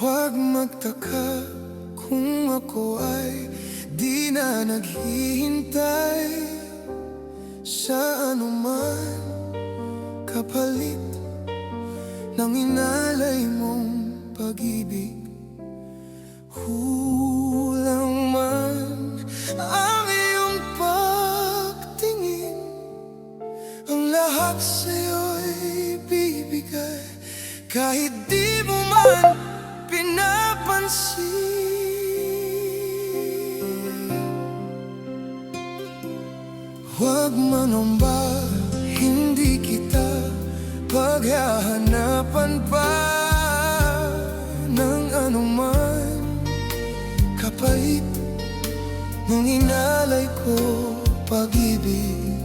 Huwag magtaka kung ako ay di na naghihintay sa anuman kapalit ng inalay mong pag-ibig. Kulang man ang iyong pagtingin, ang lahat sa'yo'y bibigay kahit di mo man pinapansin. Huwag mangamba, hindi kita paghahanapan pa ng anuman kapalit ng inalay ko pag-ibig.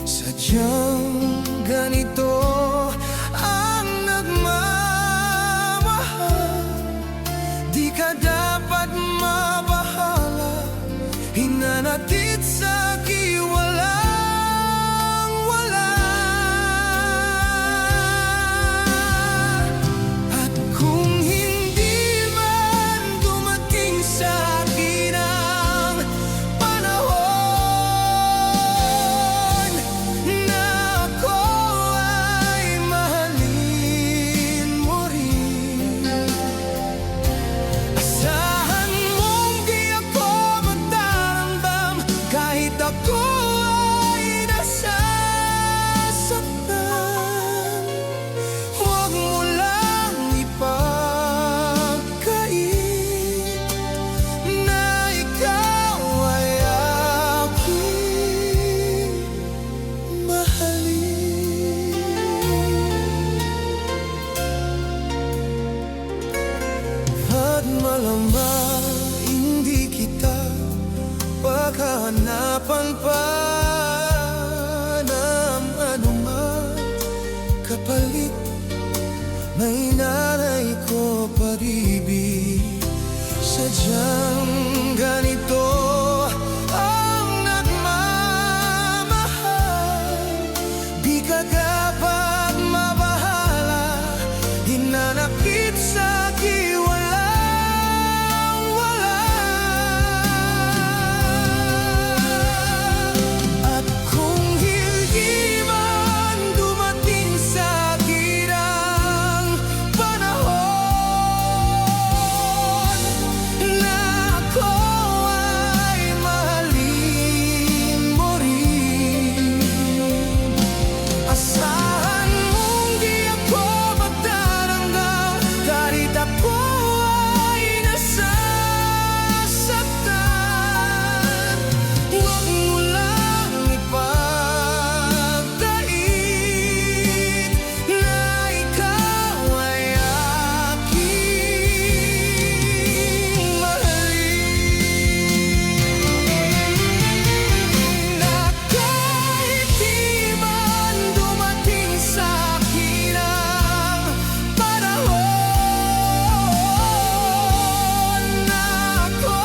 Sadyang ganito ang nagmamahal, di ka dapat mabahala, hinanatid sa walang-wala. At kung hindi man dumating sa akin ang panahon na ako ay mahalin mo rin, asahan mong di ako magtaramdam kahit ako ay nasasaktan. Huwag mo lang ipagkait na ikaw ay aking mahalin. At malamang hindi kita paghahanapan pa ng anuman kapalit na inalay ko pag-ibig. Sadyang ganito ang nagmamahal, di ka dapat mabahala, hinanakit sa walang-wala. At kung hindi man dumating sa akin ang panahon na ako ay mahalin mo rin, asahan mong di ako magdaramdam kahit ako ay nasasaktan. Huwag mo lang ipagdait na ikaw ay aking mahalin. Na kahit di man dumating sa akin ang panahon na ako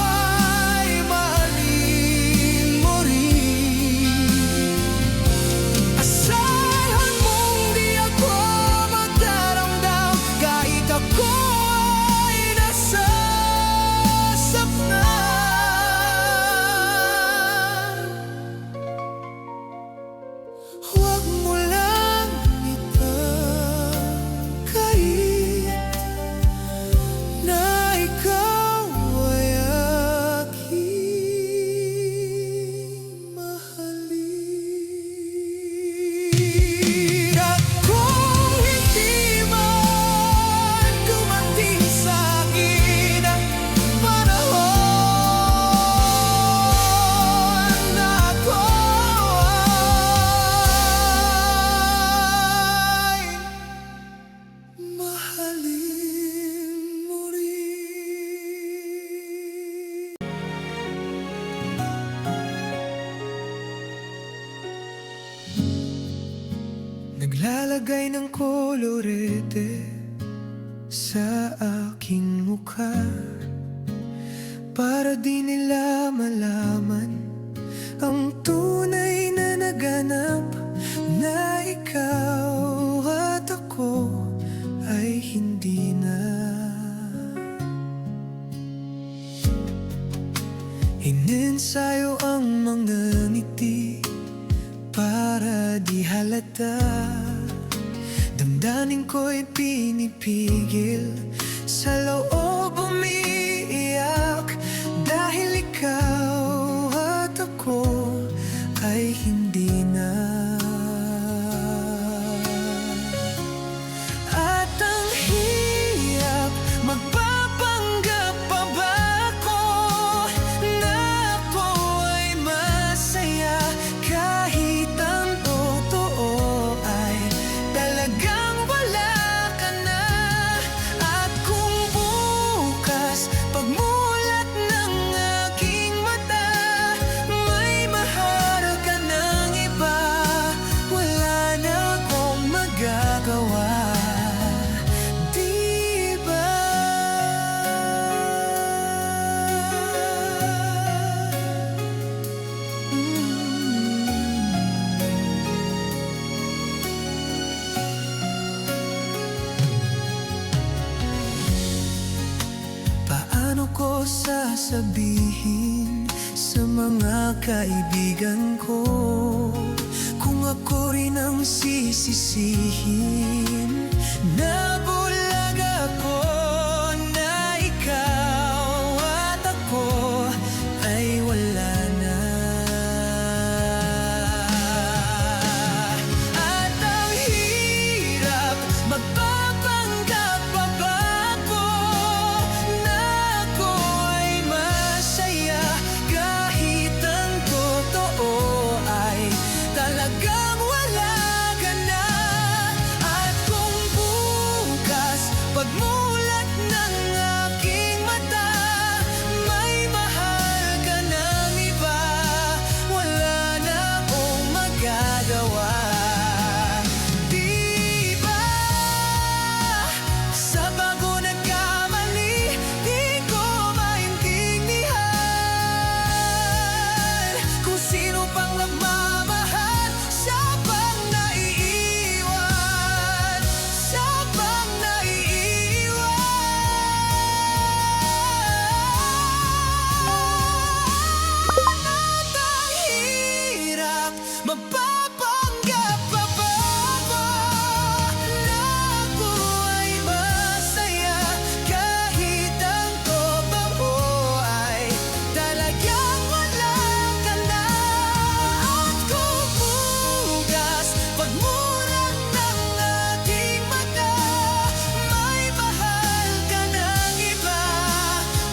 ay mahalin mo rin, asahan mong di ako magdaramdam kahit ako ay nasasaktan. Huwag mo lang ipagkait na ikaw ay aking mahalin. At kung hindi man dumating sa akin ang panahon na ako ay mahalin mo rin. Naglalagay ng kolorete sa aking mukha para di nila malaman ang tunay na naganap, na ikaw at ako ay hindi na. halata. Damdamin ko'y pinipigil, sa loob umiiyak, dahil ikaw at ako ay hindi na. At ang hirap, magpapanggap pa ba ako na ako ay masaya, kahit ang totoo ay talagang wala ka na. At kung bukas pagmulat ng aking mata, may mahal ka ng iba, wala na akong magagawa. Di ba? Paano ko sasabihin sa mga kaibigan ko kung ako rin ang sisisihin? Nabulag ako na ikaw at ako ay wala na. At ang hirap, magpapanggap pa ba ako na ako ay masaya, kahit ang totoo ay talagang wala ka na. At kung bukas pagmulat ng aking mata, may mahal ka ng iba, wala na akong magagawa. Di ba? Sa bago nagkamali, di ko maintindihan kung sino pang nagmamahal, siya pang naiiwan, siya pang naiiwan. At ang hirap, magpapanggap pa ba ako na ako ay masaya, kahit ang totoo ay talagang wala ka na. At kung bukas pagmulat ng aking mata, may mahal ka ng iba,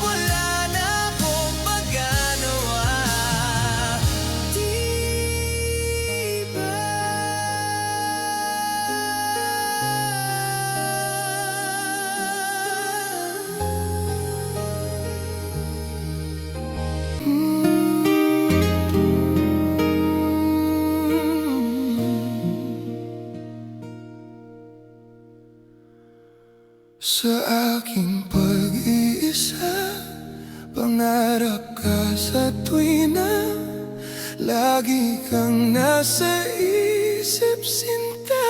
wala na akong magagawa. Di ba? Sa aking pag-iisa, pangarap ka sa tuwina, lagi kang nasa isip, sinta.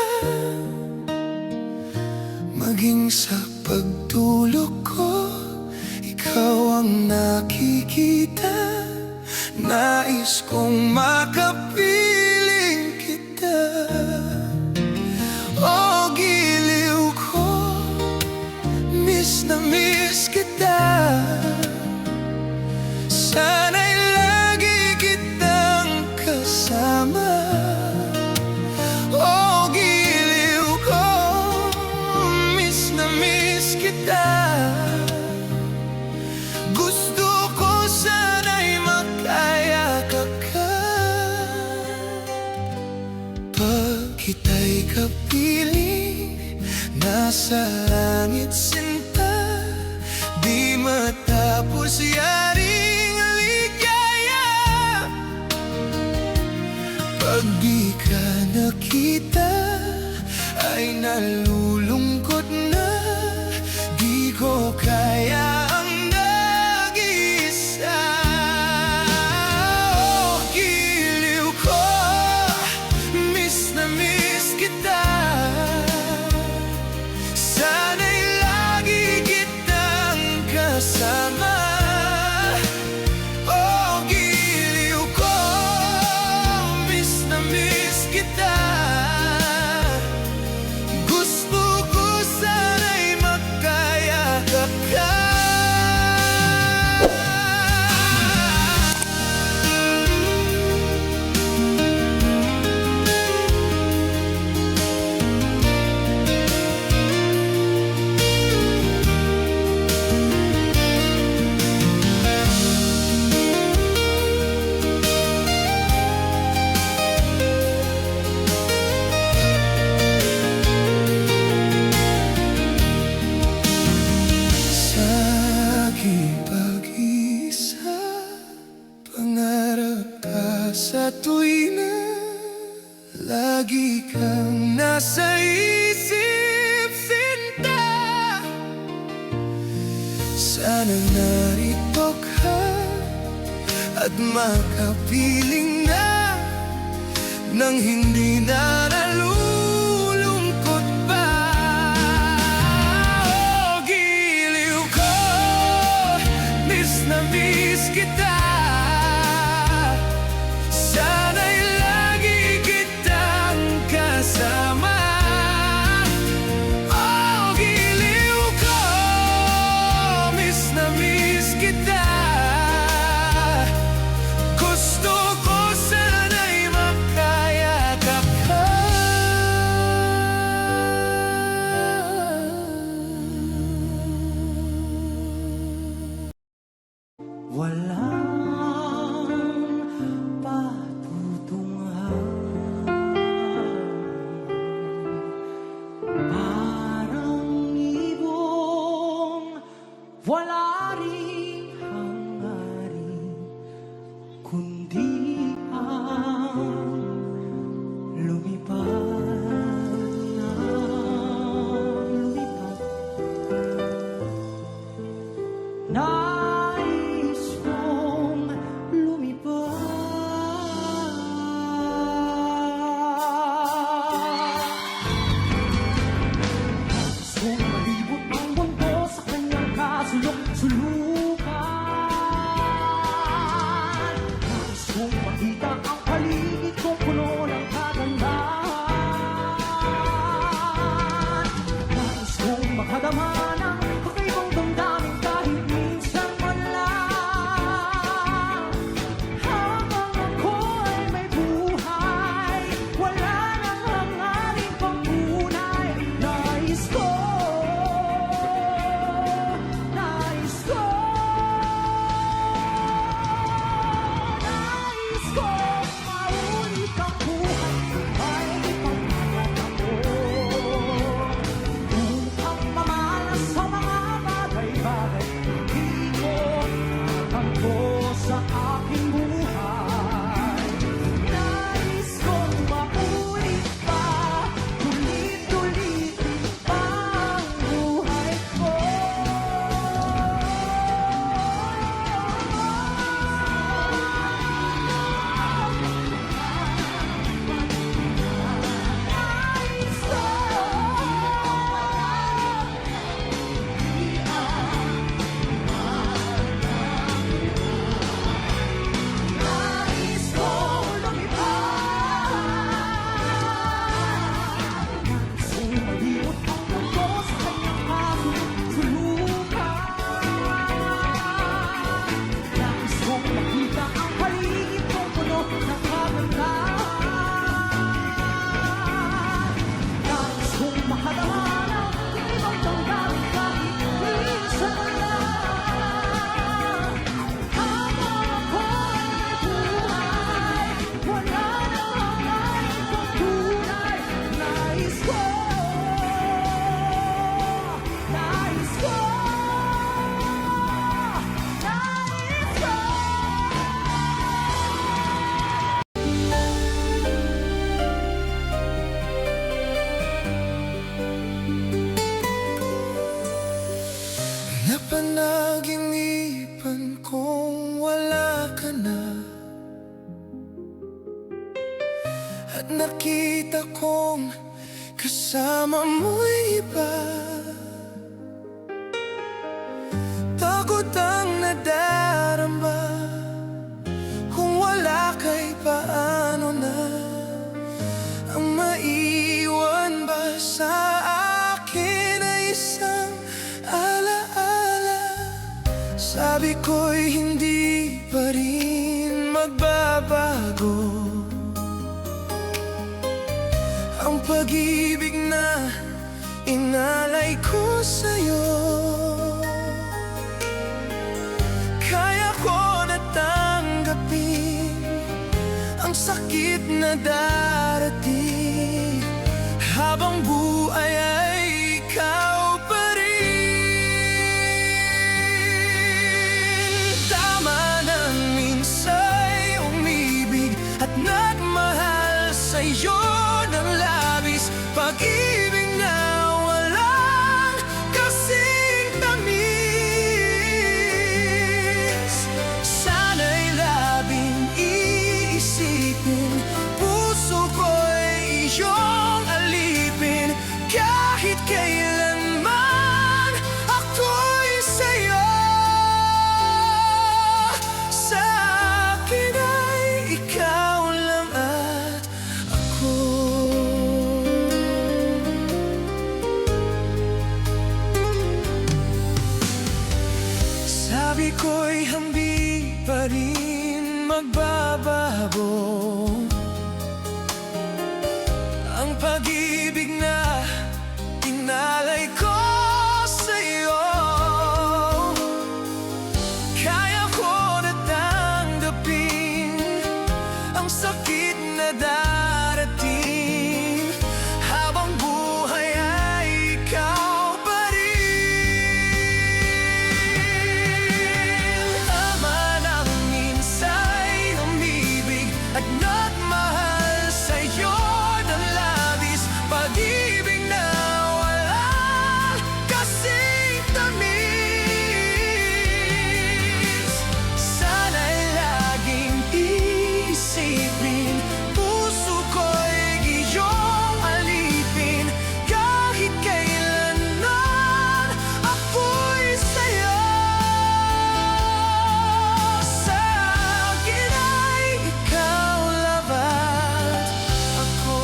Maging sa pagtulog ko, ikaw ang nakikita. Nais kong makapiling kita. O giliw ko, miss na miss kita. Sana'y lagi kitang kasama. O giliw ko, miss na miss kita. Gusto ko sana'y makayakap ka. Pag kita'y kapiling, nasa langit, sinta, di matapos yaring ligaya. Pag di ka nakita, ay nalulungkot na, di ko kaya ang nag-iisa. Oh, giliw ko, miss na miss kita. Sana'y lagi kitang kasama. Oh, giliw ko, miss na miss kita. Lagi kang nasa isip, sinta. Sana narito ka at makapiling na nang hindi na nalulungkot pa. Oh, giliw ko, miss na miss kita. Sana'y lagi kitang kasama. Oh, giliw ko, miss na miss kita. Gusto ko sana'y makayakap ka. Walang patutunguhan, parang ibong wala ring hangarin, kundi ang lumipad na lumipad. Nais kong lumipad. Nais kong malibot ang mundo sa kanyang kasulok-sulukan. Nais kong makita ang paligid kong puno ng kagandahan. Nais kong makadama ng kakaibang damdamin kahit minsan man lang. Habang ako'y may buhay, wala nang hangarin pang tunay. Nais ko maulit ang buhay ay pangalaman ko. Kung ang mamalas sa mga bagay-bagay, hindi ko natanto sa aking buhay. Nais kong maulit pa, ulit-ulitin pa ang buhay ko. Nais ko lumipad. Nais kong malibot ang mundo sa kanyang kasulok-sulukan. Nais kong makita ang paligid kong puno ng kagandahan. Nais kong makadama ng ibang damdamin kahit minsan man lang. Habang ako'y may buhay, wala nang hangarin pang tunay. Nais ko napanaginipan kong wala ka na, at nakita kong kasama mo'y iba. Takot ang nadarama, kung wala ka'y paano na ang maiwan ba sa akin ay isang alaala. Sabi ko'y hindi pa rin magbabago ang pag-ibig na inalay ko sa'yo. Kaya ko natanggapin ang sakit na darating, habang buhay ay ikaw pa rin. Tama nang minsa'y umibig at nagmahal sa'yo. pag-ibig na walang kasing tamis. Sana'y labing iisipin, puso ko'y iyong alipin. Kahit kailanman ako'y sa'yo. Sa akin ay ikaw lang at ako. Sabi ko'y hindi pa rin magbabago ang pag-ibig na inalay ko sa'yo. Kaya ko na tanggapin ang sakit na darating, habang buhay ay ikaw pa rin. Ama ng minsa'y umibig at nagmahal sa'yo ng labis, pag-ibig na walang kasing tamis. Sana'y laging iisipin, puso ko'y iyong alipin. Kahit kailanman ako'y sa'yo. Sa akin ay ikaw lang at ako.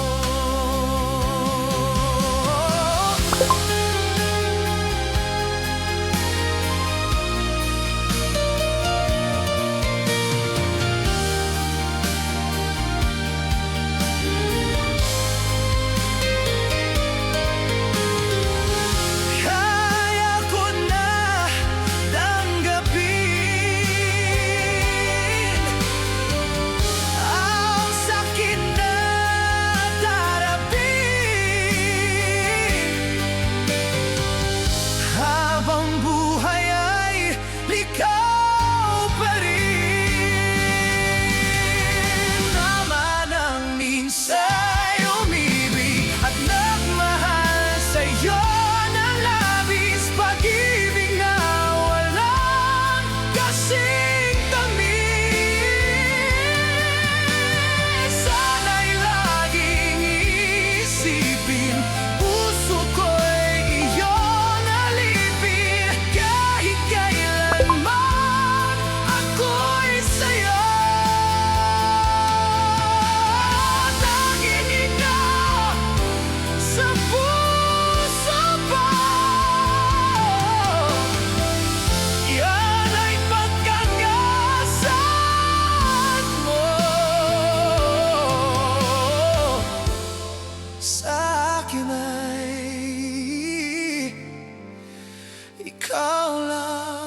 Kaya ko na tanggapin ang sakit na darapin, habang buhay ay ikaw pa rin. Ama ng minsa'y umibig at nagmahal sa'yo ng labis, pag-ibig na walang kasing tamis. Sana'y laging iisipin, puso ko'y iyong alipin. Kahit kailanman ako'y sa'yo. Tanging ikaw sa puso ko, yan ay pagkakasal mo. Sa akin ay ikaw lang.